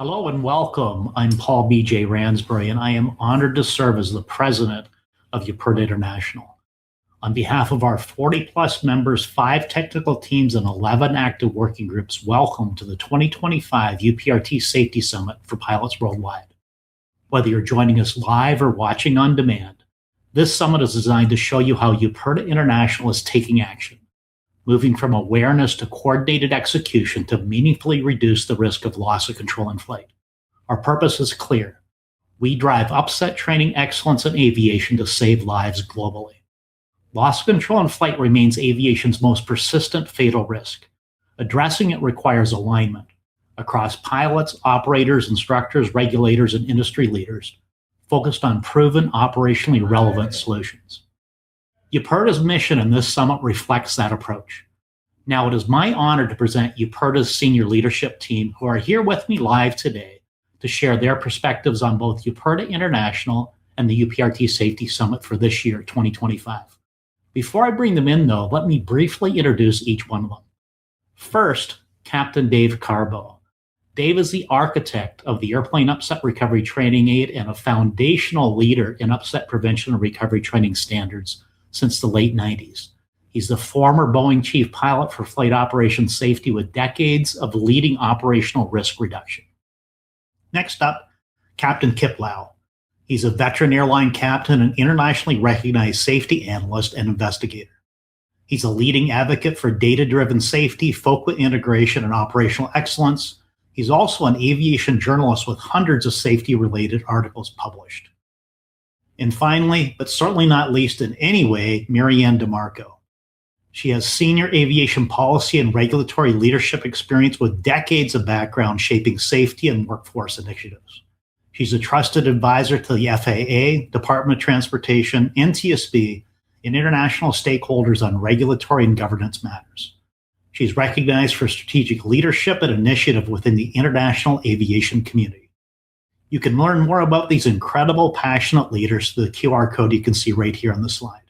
Hello and welcome. I'm Paul B.J. Ransbury, and I am honored to serve as the president of UPRTA International. On behalf of our 40-plus members, 5 technical teams, and 11 active working groups, welcome to the 2025 UPRT Safety Summit for pilots worldwide. Whether you're joining us live or watching on demand, this summit is designed to show you how UPRTA International is taking action, moving from awareness to coordinated execution to meaningfully reduce the risk of loss of control in flight. Our purpose is clear. We drive upset training excellence in aviation to save lives globally. Loss of control in flight remains aviation's most persistent fatal risk. Addressing it requires alignment across pilots, operators, instructors, regulators, and industry leaders, focused on proven operationally relevant solutions. UPRTA's mission in this summit reflects that approach. Now, it is my honor to present UPRTA's Senior Leadership Team, who are here with me live today to share their perspectives on both UPRTA International and the UPRT Safety Summit for this year, 2025. Before I bring them in, though, let me briefly introduce each one of them. First, Captain Dave Carbo. Dave is the architect of the Airplane Upset Recovery Training Aid and a foundational leader in upset prevention and recovery training standards since the late 90s. He's the former Boeing chief pilot for flight operations safety with decades of leading operational risk reduction. Next up, Captain Kip Lau. He's a veteran airline captain and internationally recognized safety analyst and investigator. He's a leading advocate for data-driven safety, FOCA integration, and operational excellence. He's also an aviation journalist with hundreds of safety-related articles published. And finally, but certainly not least in any way, Marianne DeMarco. She has senior aviation policy and regulatory leadership experience with decades of background shaping safety and workforce initiatives. She's a trusted advisor to the FAA, Department of Transportation, NTSB, and international stakeholders on regulatory and governance matters. She's recognized for strategic leadership and initiative within the international aviation community. You can learn more about these incredible, passionate leaders through the QR code you can see right here on the slide.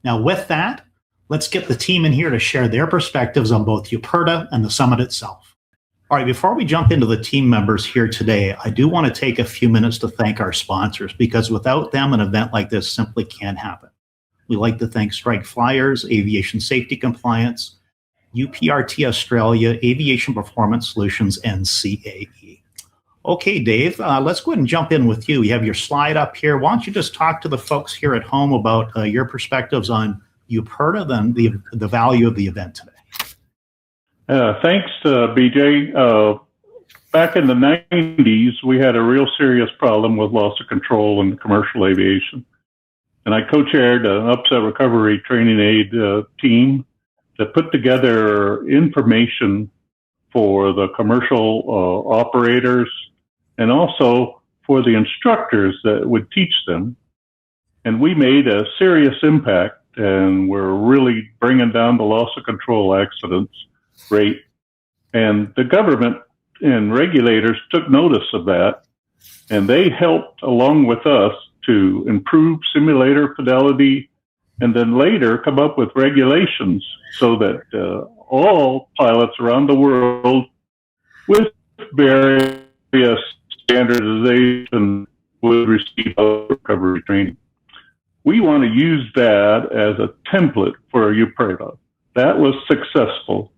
Now, with that, let's get the team in here to share their perspectives on both UPRTA and the summit itself. All right, before we jump into the team members here today, I do want to take a few minutes to thank our sponsors, because without them, an event like this simply can't happen. We'd like to thank Strike Flyers, Aviation Safety Compliance, UPRT Australia, Aviation Performance Solutions, and CAE. Okay, Dave, let's go ahead and jump in with you. You have your slide up here. Why don't you just talk to the folks here at home about your perspectives on UPRTA, then the value of the event today. Thanks, BJ. Back in the 90s, we had a real serious problem with loss of control in commercial aviation. And I co-chaired an upset recovery training aid team that put together information for the commercial operators and also for the instructors that would teach them. And we made a serious impact, and we're really bringing down the loss of control accidents rate. And the government and regulators took notice of that, and they helped along with us to improve simulator fidelity and then later come up with regulations so that all pilots around the world with various standardization would receive recovery training. We want to use that as a template for UPRTA. That was successful,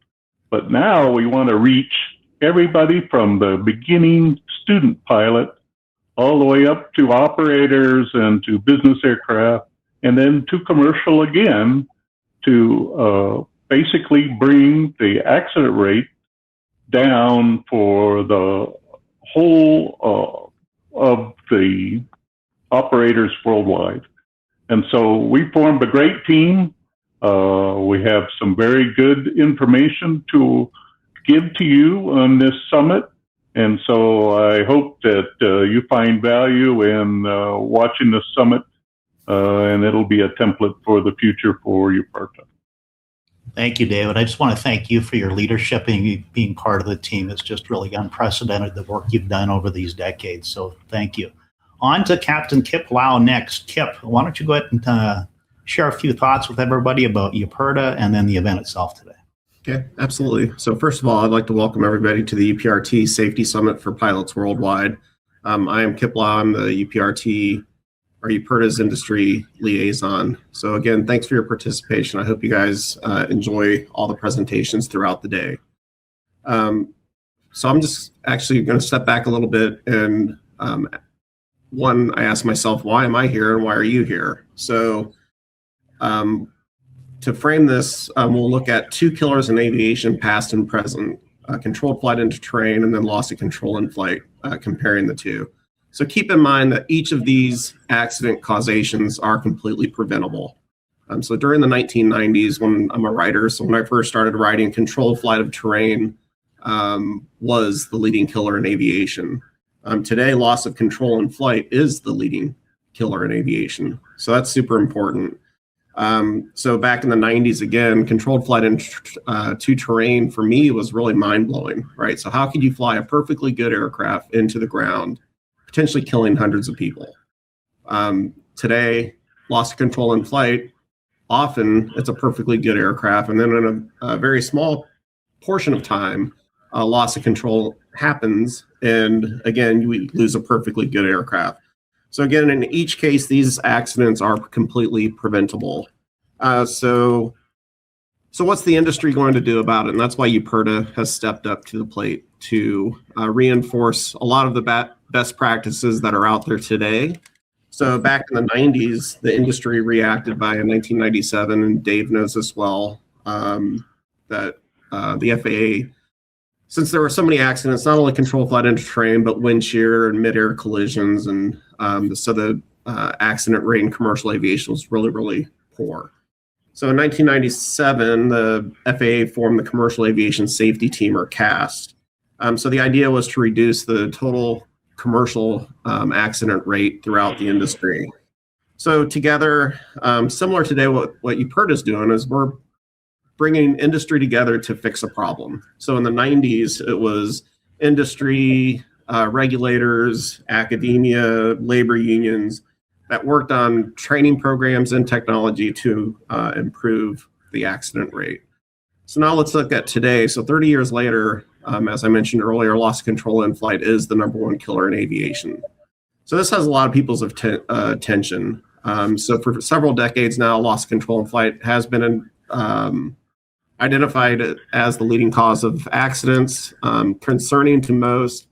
but now we want to reach everybody from the beginning student pilot all the way up to operators and to business aircraft, and then to commercial again, to basically bring the accident rate down for the whole of the operators worldwide. And so we formed a great team. We have some very good information to give to you on this summit. And so I hope that you find value in watching this summit, and it'll be a template for the future for UPRTA. Thank you, David. I just want to thank you for your leadership and being part of the team. It's just really unprecedented, the work you've done over these decades. So thank you. On to Captain Kip Lau next. Kip, why don't you go ahead and share a few thoughts with everybody about UPRTA and then the event itself today? Okay, absolutely. So first of all, I'd like to welcome everybody to the UPRT Safety Summit for Pilots Worldwide. I am Kip Law. I'm the UPRT, or UPRTA's industry liaison. So again, thanks for your participation. I hope you guys enjoy all the presentations throughout the day. So I'm just actually going to step back a little bit and one, I ask myself, why am I here and why are you here? So to frame this, we'll look at two killers in aviation, past and present, controlled flight into terrain, and then loss of control in flight, comparing the two. So keep in mind that each of these accident causations are completely preventable. So during the 1990s, when I'm a writer, so when I first started writing, controlled flight of terrain was the leading killer in aviation. Today, loss of control in flight is the leading killer in aviation. So that's super important. So back in the 90s, again, controlled flight into terrain for me was really mind-blowing, right? So how could you fly a perfectly good aircraft into the ground, potentially killing hundreds of people? Today, loss of control in flight, often it's a perfectly good aircraft, and then in a very small portion of time, loss of control happens, and again, we lose a perfectly good aircraft. So again, in each case, these accidents are completely preventable. So what's the industry going to do about it? And that's why UPRTA has stepped up to the plate to reinforce a lot of the best practices that are out there today. So back in the 90s, the industry reacted by in 1997, and Dave knows this well, that the FAA, since there were so many accidents, not only controlled flight into terrain, but wind shear and mid-air collisions, and so the accident rate in commercial aviation was really, really poor. So in 1997, the FAA formed the Commercial Aviation Safety Team, or CAST. So the idea was to reduce the total commercial accident rate throughout the industry. So together, similar today, what UPRTA is doing is we're bringing industry together to fix a problem. So in the 90s, it was industry, regulators, academia, labor unions that worked on training programs and technology to improve the accident rate. So now let's look at today. So 30 years later, as I mentioned earlier, loss of control in flight is the #1 killer in aviation. So this has a lot of people's attention. So for several decades now, loss of control in flight has been identified as the leading cause of accidents, concerning to most.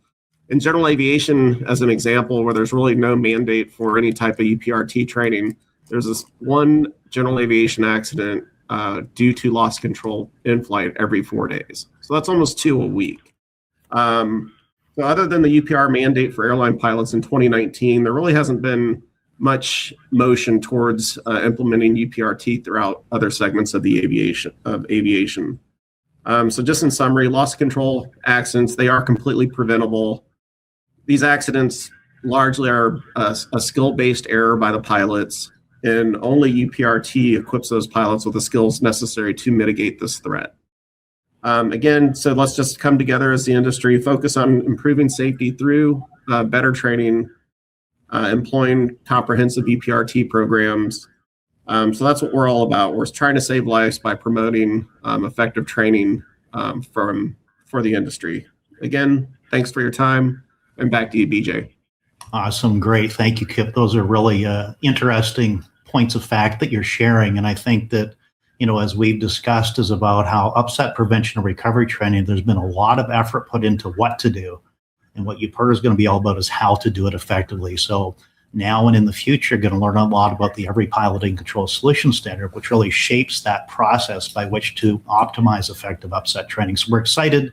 In general aviation, as an example, where there's really no mandate for any type of UPRT training, there's this one general aviation accident due to loss of control in flight every 4 days. So that's almost 2 a week. So other than the UPR mandate for airline pilots in 2019, there really hasn't been much motion towards implementing UPRT throughout other segments of the aviation. So just in summary, loss of control accidents, they are completely preventable. These accidents largely are a skill-based error by the pilots, and only UPRT equips those pilots with the skills necessary to mitigate this threat. Again, so let's just come together as the industry, focus on improving safety through better training, employing comprehensive UPRT programs. So that's what we're all about. We're trying to save lives by promoting effective training for the industry. Again, thanks for your time, and back to you, BJ. Awesome. Great. Thank you, Kip. Those are really interesting points of fact that you're sharing. And I think that, as we've discussed, is about how upset prevention and recovery training, there's been a lot of effort put into what to do. And what UPRTA is going to be all about is how to do it effectively. So now and in the future, you're going to learn a lot about the Every Piloting Control Solution Standard, which really shapes that process by which to optimize effective upset training. So we're excited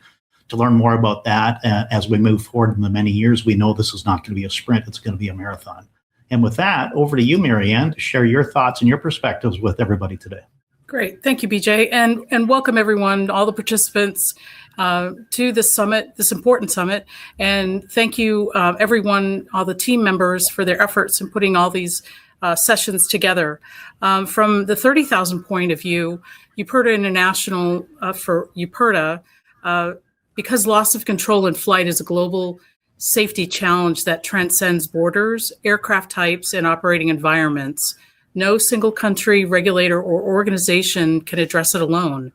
to learn more about that as we move forward in the many years. We know this is not going to be a sprint, it's going to be a marathon. And with that, over to you, Marianne, to share your thoughts and your perspectives with everybody today. Great. Thank you, BJ. And welcome everyone, all the participants to this summit, this important summit. And thank you, everyone, all the team members for their efforts in putting all these sessions together. From the 30,000 point of view, UPRTA International for UPRTA, because loss of control in flight is a global safety challenge that transcends borders, aircraft types, and operating environments. No single country, regulator, or organization can address it alone.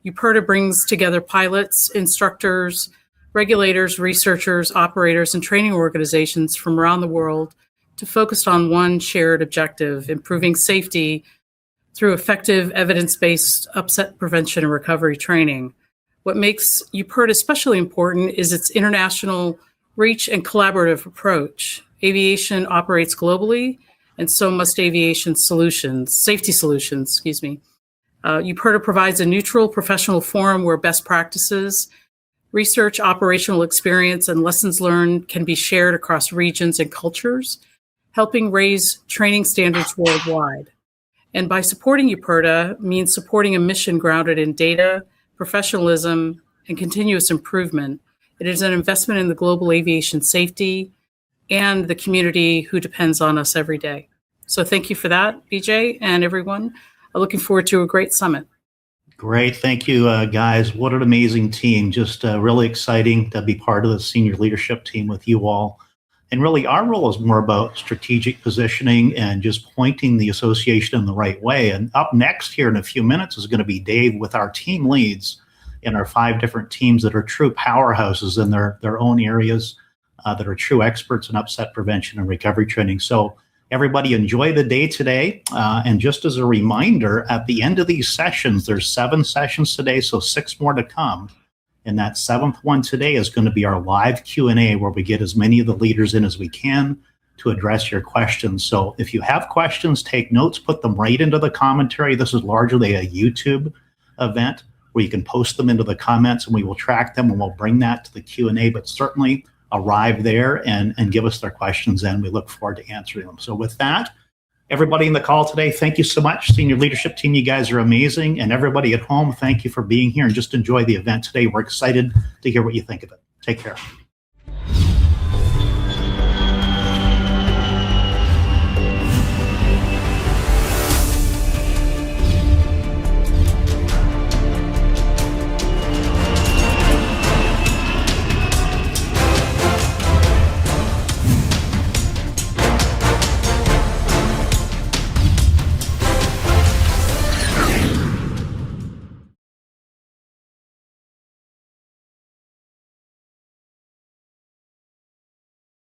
UPRTA brings together pilots, instructors, regulators, researchers, operators, and training organizations from around the world to focus on one shared objective, improving safety through effective evidence-based upset prevention and recovery training. What makes UPRTA especially important is its international reach and collaborative approach. Aviation operates globally, and so must aviation solutions, safety solutions, UPRTA provides a neutral professional forum where best practices, research, operational experience, and lessons learned can be shared across regions and cultures, helping raise training standards worldwide. And by supporting UPRTA means supporting a mission grounded in data, professionalism, and continuous improvement. It is an investment in the global aviation safety and the community who depends on us every day. So thank you for that, BJ, and everyone. I'm looking forward to a great summit. Great. Thank you, guys. What an amazing team. Just really exciting to be part of the senior leadership team with you all. And really, our role is more about strategic positioning and just pointing the association in the right way. And up next here in a few minutes is going to be Dave with our team leads in our 5 different teams that are true powerhouses in their own areas, that are true experts in upset prevention and recovery training. So everybody enjoy the day today. And just as a reminder, at the end of these sessions, there's 7 sessions today, so 6 more to come. And that 7th one today is going to be our live Q&A, where we get as many of the leaders in as we can to address your questions. So if you have questions, take notes, put them right into the commentary. This is largely a YouTube event where you can post them into the comments, and we will track them and we'll bring that to the Q&A, but certainly arrive there and give us their questions, and we look forward to answering them. So with that, everybody in the call today, thank you so much. Senior leadership team, you guys are amazing. And everybody at home, thank you for being here, and just enjoy the event today. We're excited to hear what you think of it. Take care.